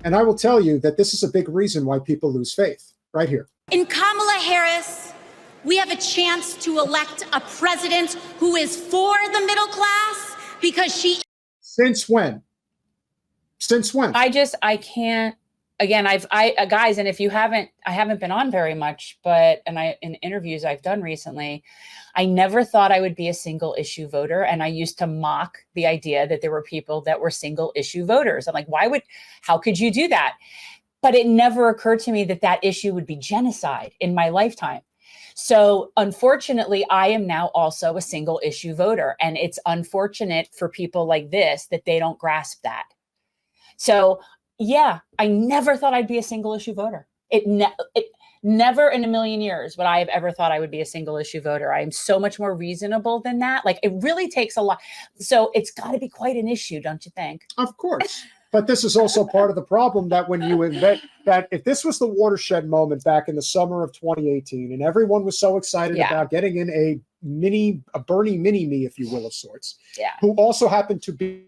And I will tell you that this is a big reason why people lose faith, right here. In Kamala Harris, we have a chance to elect a president who is for the middle class because she... Since when? Since when? I can't, again, guys, and if you haven't, I haven't been on very much, but, in interviews I've done recently, I never thought I would be a single issue voter. And I used to mock the idea that there were people that were single issue voters. I'm like, how could you do that? But it never occurred to me that that issue would be genocide in my lifetime. So unfortunately, I am now also a single issue voter. And it's unfortunate for people like this that they don't grasp that. So yeah, I never thought I'd be a single issue voter. It never in a million years would I have ever thought I would be a single issue voter. I am so much more reasonable than that. Like, it really takes a lot. So it's got to be quite an issue, don't you think? Of course. But this is also part of the problem, that when you invent that, if this was the watershed moment back in the summer of 2018, and everyone was so excited about getting in a Bernie mini-me, if you will, of sorts, who also happened to be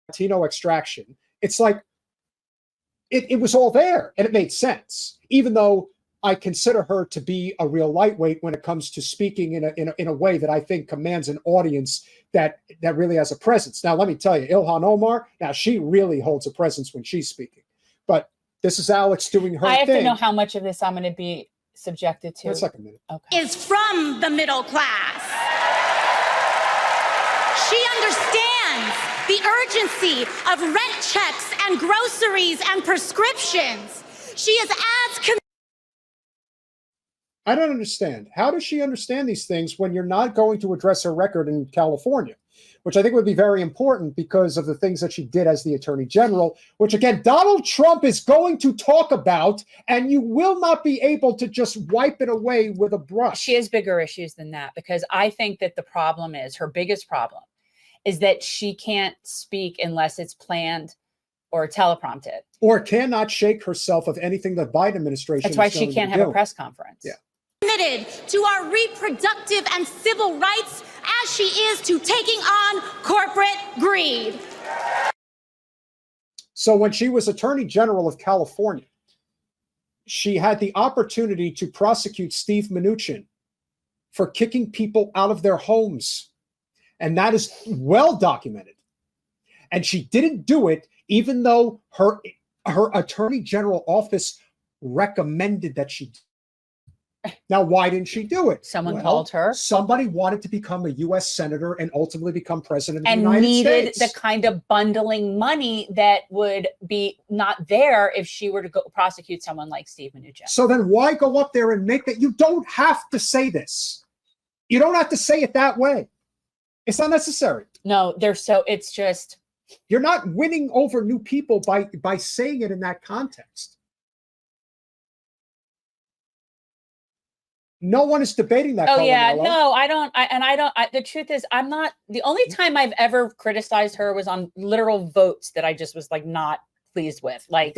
Latino extraction, it's like, it was all there and it made sense, even though I consider her to be a real lightweight when it comes to speaking in a way that I think commands an audience that really has a presence. Now, let me tell you, Ilhan Omar, now she really holds a presence when she's speaking. But this is Alex doing her thing. I have to know how much of this I'm going to be subjected to. Wait a second, minute. Okay. Is from the middle class. She understands the urgency of rent checks and groceries and prescriptions. She is as... I don't understand. How does she understand these things when you're not going to address her record in California, which I think would be very important because of the things that she did as the Attorney General, which, again, Donald Trump is going to talk about, and you will not be able to just wipe it away with a brush. She has bigger issues than that, because I think that the problem is, her biggest problem is that she can't speak unless it's planned or teleprompted. Or cannot shake herself of anything the Biden administration That's why she can't have a press conference. Yeah. Committed to our reproductive and civil rights as she is to taking on corporate greed. So when she was Attorney General of California, she had the opportunity to prosecute Steve Mnuchin for kicking people out of their homes. And that is well documented. And she didn't do it, even though her Attorney General office recommended that she do. Now, why didn't she do it? Someone called her. Somebody wanted to become a U.S. senator and ultimately become president of the and United needed States. The kind of bundling money that would be not there if she were to go prosecute someone like Steve Mnuchin. So then why go up there and make that? You don't have to say this. You don't have to say it that way. It's not necessary. No, it's just. You're not winning over new people by saying it in that context. No one is debating that. Oh, yeah. No, I don't. The truth is, I'm not. The only time I've ever criticized her was on literal votes that I just was like not pleased with. Like,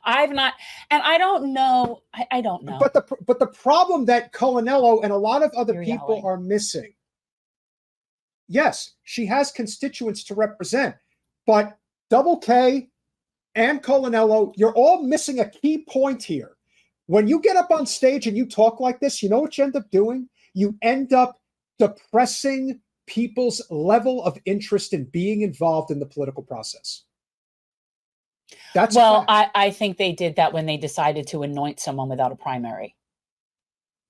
I've not, and I don't know. I don't know. But the problem that Colanello and a lot of other people are missing. Yes, she has constituents to represent, but Double K and Colanello, you're all missing a key point here. When you get up on stage and you talk like this, you know what you end up doing? You end up depressing people's level of interest in being involved in the political process. That's I think they did that when they decided to anoint someone without a primary.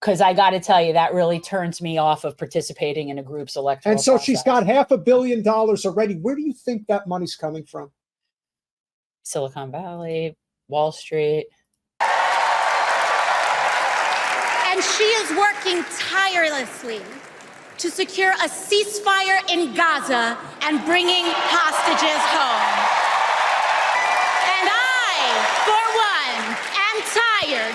Because I got to tell you, that really turns me off of participating in a group's electoral And so process. she's got $500 million already. Where do you think that money's coming from? Silicon Valley, Wall Street. And she is working tirelessly to secure a ceasefire in Gaza and bringing hostages home. And I, for one, am tired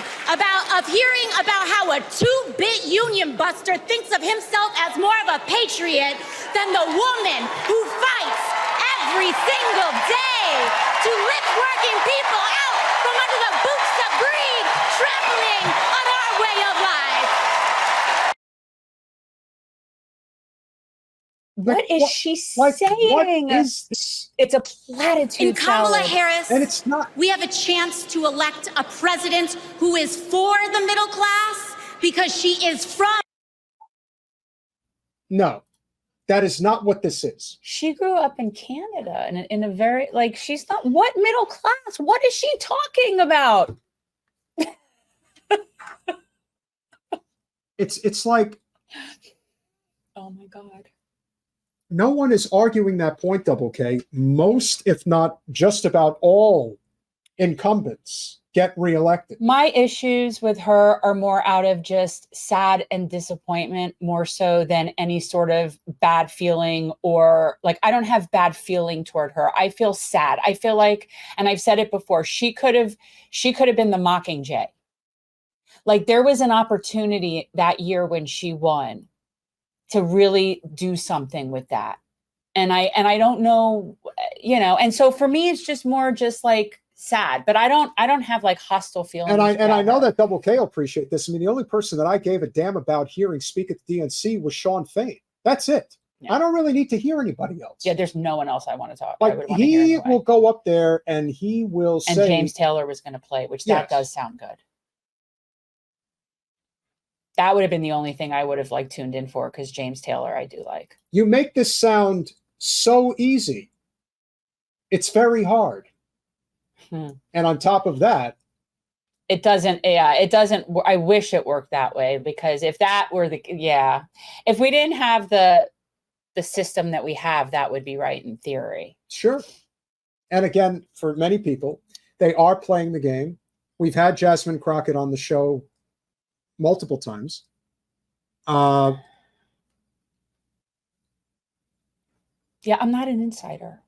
of hearing about how a two-bit union buster thinks of himself as more of a patriot than the woman who fights every single day to lift working people out from under the boots of greed, trampling on our way of life. What is she saying? What is this? It's a platitude. In Kamala salad. Harris, And it's not. we have a chance to elect a president who is for the middle class because she is from. No, that is not what this is. She grew up in Canada and in a very, like, she's not, what middle class? What is she talking about? It's like, oh my God. no one is arguing that point, Double K. Most, if not just about all incumbents get reelected. My issues with her are more out of just sad and disappointment, more so than any sort of bad feeling, or like, I don't have bad feeling toward her. I feel sad. I feel like, and I've said it before, she could have been the Mockingjay. Like, there was an opportunity that year when she won to really do something with that. And I don't know, and so for me, it's just more just like sad, but I don't have like hostile feelings. And I know that Double K will appreciate this. I mean, the only person that I gave a damn about hearing speak at the DNC was Sean Fain. That's it. Yeah. I don't really need to hear anybody else. Yeah, there's no one else I want to talk. Like, he will go up there and he will say. And James Taylor was going to play, which that does sound good. That would have been the only thing I would have like tuned in for, because James Taylor I do like. You make this sound so easy. It's very hard. And on top of that, it doesn't. I wish it worked that way, because if that were if we didn't have the system that we have, that would be right in theory. Sure. And again, for many people, they are playing the game. We've had Jasmine Crockett on the show multiple times. Yeah, I'm not an insider.